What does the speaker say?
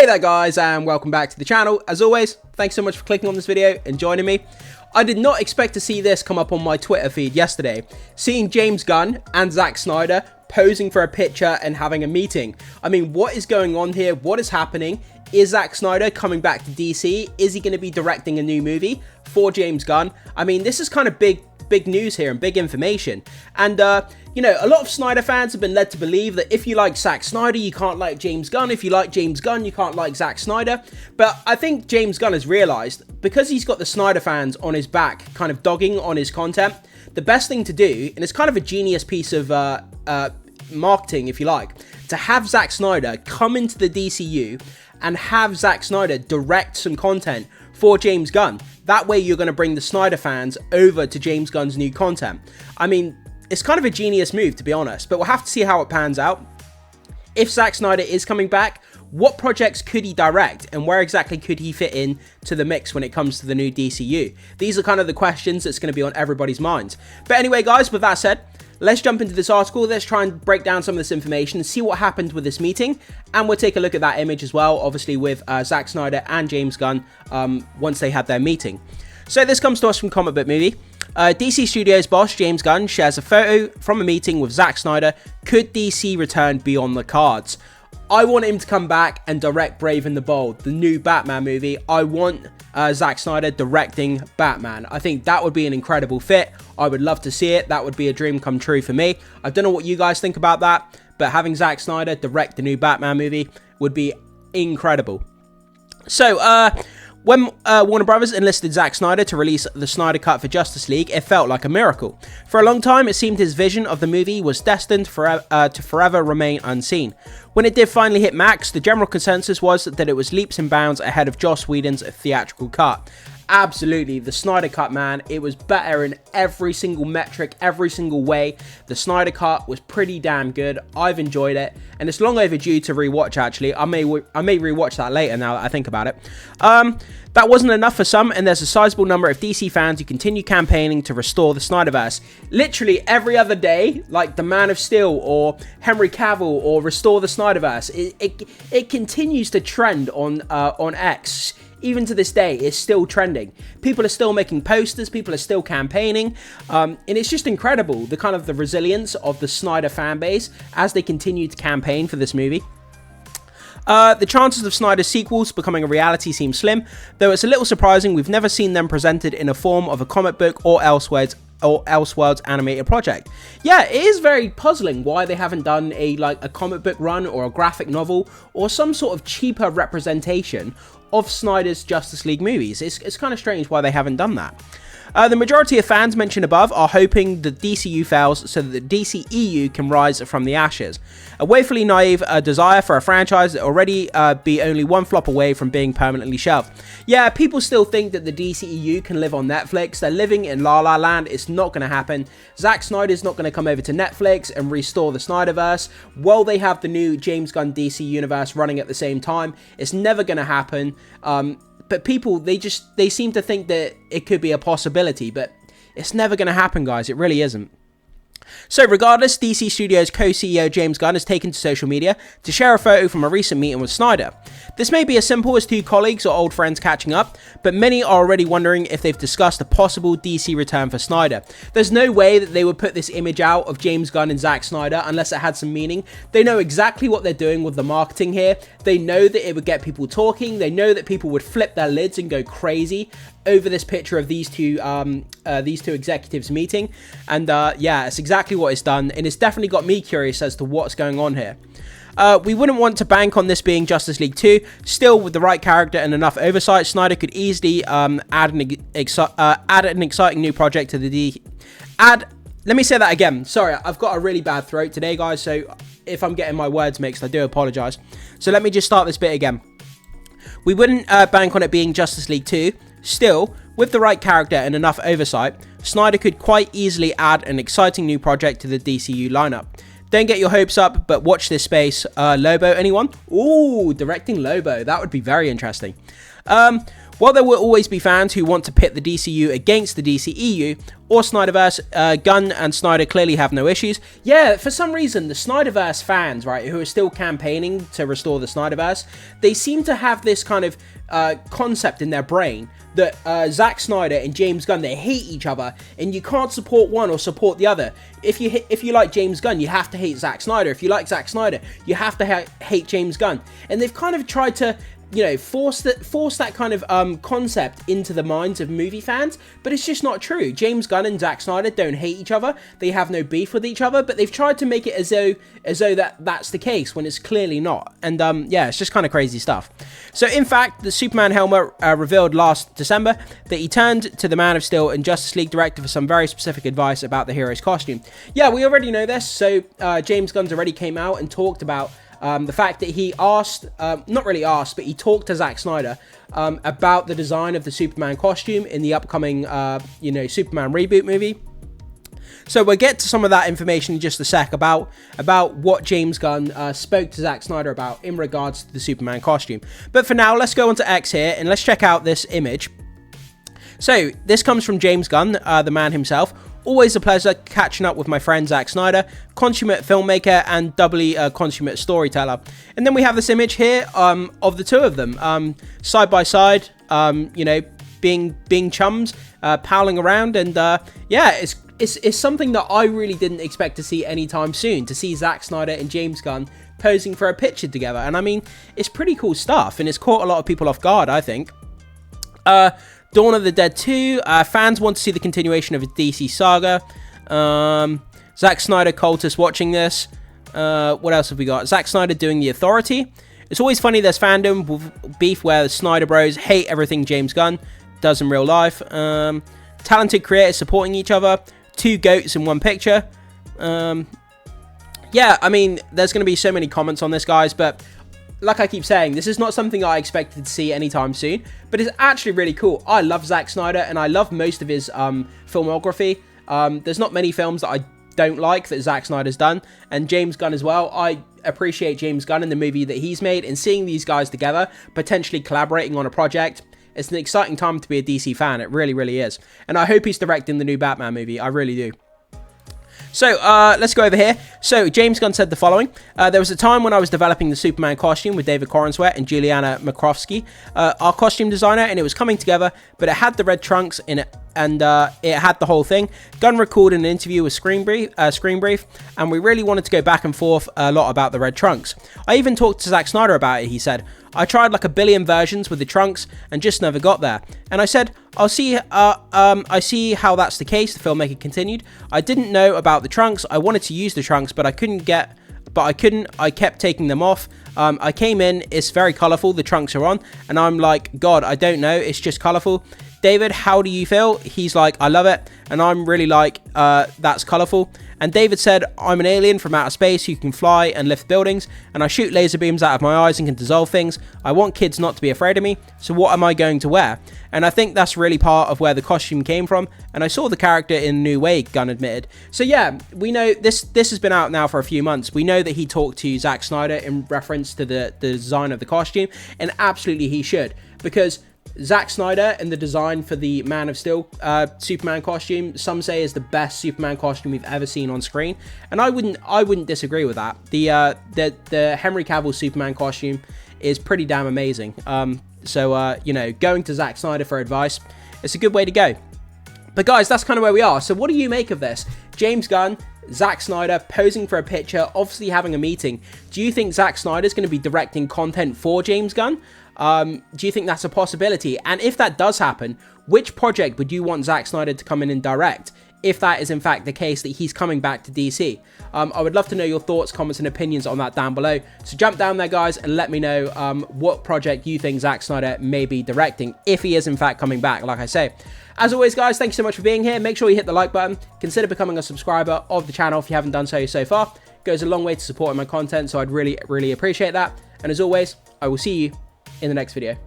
there guys, and welcome back to the channel. As always, thanks so much for clicking on this video and joining me. I did not expect to see this come up on my Twitter feed yesterday. Seeing James Gunn and Zack Snyder posing for a picture and having a meeting. I mean, what is going on here? What is happening? Is Zack Snyder coming back to DC? Is he going to be directing a new movie for James Gunn? I mean, this is kind of big news here and big information. And, you know, a lot of Snyder fans have been led to believe that if you like Zack Snyder, you can't like James Gunn. If you like James Gunn, you can't like Zack Snyder. But I think James Gunn has realized, because he's got the Snyder fans on his back, kind of dogging on his content, the best thing to do, and it's kind of a genius piece of marketing, if you like, to have Zack Snyder come into the DCU and have Zack Snyder direct some content for James Gunn. That way you're going to bring the Snyder fans over to James Gunn's new content. I mean, it's kind of a genius move, to be honest, but we'll have to see how it pans out. If Zack Snyder is coming back, what projects could he direct, and where exactly could he fit in to the mix when it comes to the new DCU? These are kind of the questions that's going to be on everybody's minds. But anyway, guys, with that said, let's jump into this article. Let's try and break down some of this information, see what happened with this meeting, and we'll take a look at that image as well, obviously with Zack Snyder and James Gunn once they had their meeting. So this comes to us from Comic Book Movie. DC Studios boss James Gunn shares a photo from a meeting with Zack Snyder. Could DC return beyond the cards? I want him to come back and direct Brave and the Bold, the new Batman movie. I want Zack Snyder directing Batman. I think that would be an incredible fit. I would love to see it. That would be a dream come true for me. I don't know what you guys think about that, but having Zack Snyder direct the new Batman movie would be incredible. So, when Warner Brothers enlisted Zack Snyder to release the Snyder Cut for Justice League, it felt like a miracle. For a long time, it seemed his vision of the movie was destined to forever remain unseen. When it did finally hit Max, the general consensus was that it was leaps and bounds ahead of Joss Whedon's theatrical cut. Absolutely, the Snyder Cut, man, it was better in every single metric, every single way. The Snyder Cut was pretty damn good. I've enjoyed it, and it's long overdue to rewatch, actually. I may rewatch that later now that I think about it. That wasn't enough for some, and there's a sizable number of DC fans who continue campaigning to restore the SnyderVerse. Literally every other day, like the Man of Steel or Henry Cavill or restore the SnyderVerse, it continues to trend on X. Even to this day, it's still trending. People are still making posters, people are still campaigning, and it's just incredible, the kind of the resilience of the Snyder fan base as they continue to campaign for this movie. The chances of Snyder's sequels becoming a reality seem slim, though it's a little surprising we've never seen them presented in a form of a comic book or Elseworlds animated project. Yeah, it is very puzzling why they haven't done a comic book run or a graphic novel or some sort of cheaper representation of Snyder's Justice League movies. It's kind of strange why they haven't done that. The majority of fans mentioned above are hoping the DCU fails so that the DCEU can rise from the ashes. A woefully naive desire for a franchise that already be only one flop away from being permanently shelved. Yeah, people still think that the DCEU can live on Netflix. They're living in La La Land. It's not going to happen. Zack Snyder's not going to come over to Netflix and restore the Snyderverse while they have the new James Gunn DC universe running at the same time. It's never going to happen. But people, they seem to think that it could be a possibility, but it's never going to happen, guys. It really isn't. So regardless, DC Studios co-CEO James Gunn has taken to social media to share a photo from a recent meeting with Snyder. This may be as simple as two colleagues or old friends catching up, but many are already wondering if they've discussed a possible DC return for Snyder. There's no way that they would put this image out of James Gunn and Zack Snyder unless it had some meaning. They know exactly what they're doing with the marketing here. They know that it would get people talking. They know that people would flip their lids and go crazy over this picture of these two executives meeting, and yeah, it's exactly what it's done, and it's definitely got me curious as to what's going on here. We wouldn't want to bank on this being Justice League 2. Still, with the right character and enough oversight, Snyder could easily add an exciting new project to the Let me say that again. Sorry, I've got a really bad throat today, guys, so if I'm getting my words mixed, I do apologize. So let me just start this bit again. We wouldn't bank on it being Justice League 2. Still, with the right character and enough oversight, Snyder could quite easily add an exciting new project to the DCU lineup. Don't get your hopes up, but watch this space. Lobo, anyone? Ooh, directing Lobo. That would be very interesting. While there will always be fans who want to pit the DCU against the DCEU or SnyderVerse, Gunn and Snyder clearly have no issues. Yeah, for some reason, the SnyderVerse fans, right, who are still campaigning to restore the SnyderVerse, they seem to have this kind of concept in their brain that Zack Snyder and James Gunn, they hate each other, and you can't support one or support the other. If you like James Gunn, you have to hate Zack Snyder. If you like Zack Snyder, you have to hate James Gunn. And they've kind of tried to, you know, force that kind of concept into the minds of movie fans, but it's just not true. James Gunn and Zack Snyder don't hate each other. They have no beef with each other, but they've tried to make it as though that's the case when it's clearly not. And yeah, it's just kind of crazy stuff. So in fact, the Superman helmet revealed last December that he turned to the Man of Steel and Justice League director for some very specific advice about the hero's costume. Yeah, we already know this. So James Gunn's already came out and talked about the fact that he asked, not really asked, but he talked to Zack Snyder about the design of the Superman costume in the upcoming, you know, Superman reboot movie. So we'll get to some of that information in just a sec about what James Gunn spoke to Zack Snyder about in regards to the Superman costume. But for now, let's go onto X here and let's check out this image. So this comes from James Gunn, the man himself. Always a pleasure catching up with my friend Zack Snyder, consummate filmmaker and doubly consummate storyteller. And then we have this image here of the two of them, side by side, you know, being chums, palling around. And yeah, it's something that I really didn't expect to see anytime soon, to see Zack Snyder and James Gunn posing for a picture together. And I mean, it's pretty cool stuff, and it's caught a lot of people off guard, I think. Dawn of the Dead 2, fans want to see the continuation of a DC saga. Zack Snyder cultists watching this. What else have we got? Zack Snyder doing The Authority. It's always funny there's fandom with beef where the Snyder bros hate everything James Gunn does in real life. Talented creators supporting each other. Two goats in one picture. Yeah, I mean, there's going to be so many comments on this, guys, but like I keep saying, this is not something I expected to see anytime soon, but it's actually really cool. I love Zack Snyder, and I love most of his filmography. There's not many films that I don't like that Zack Snyder's done, and James Gunn as well. I appreciate James Gunn and the movie that he's made, and seeing these guys together, potentially collaborating on a project, it's an exciting time to be a DC fan. It really, really is. And I hope he's directing the new Batman movie. I really do. So, let's go over here. So, James Gunn said the following. There was a time when I was developing the Superman costume with David Corenswet and Juliana Makrovsky, our costume designer, and it was coming together, but it had the red trunks in it, and it had the whole thing. Gunn recorded an interview with Screen Brief, and we really wanted to go back and forth a lot about the red trunks. I even talked to Zack Snyder about it, he said. I tried like a billion versions with the trunks and just never got there. And I said, I see how that's the case, the filmmaker continued. I didn't know about the trunks. I wanted to use the trunks, but I couldn't. I kept taking them off. I came in, it's very colorful, the trunks are on, and I'm like, God, I don't know, it's just colorful. David, how do you feel? He's like, I love it. And I'm really like, that's colorful. And David said, I'm an alien from outer space who can fly and lift buildings, and I shoot laser beams out of my eyes and can dissolve things. I want kids not to be afraid of me, so what am I going to wear? And I think that's really part of where the costume came from, and I saw the character in a new way, Gunn admitted. So yeah, we know this has been out now for a few months. We know that he talked to Zack Snyder in reference to the design of the costume, and absolutely he should, because Zack Snyder and the design for the Man of Steel Superman costume, some say is the best Superman costume we've ever seen on screen, and I wouldn't disagree with that. The Henry Cavill Superman costume is pretty damn amazing. So you know, going to Zack Snyder for advice, it's a good way to go. But guys, that's kind of where we are. So what do you make of this? James Gunn, Zack Snyder posing for a picture, obviously having a meeting. Do you think Zack Snyder's going to be directing content for James Gunn? Do you think that's a possibility? And if that does happen, which project would you want Zack Snyder to come in and direct, if that is in fact the case that he's coming back to DC? I would love to know your thoughts, comments, and opinions on that down below. So jump down there, guys, and let me know what project you think Zack Snyder may be directing, if he is in fact coming back, like I say. As always, guys, thank you so much for being here. Make sure you hit the like button. Consider becoming a subscriber of the channel if you haven't done so far. It goes a long way to supporting my content, so I'd really, really appreciate that. And as always, I will see you in the next video.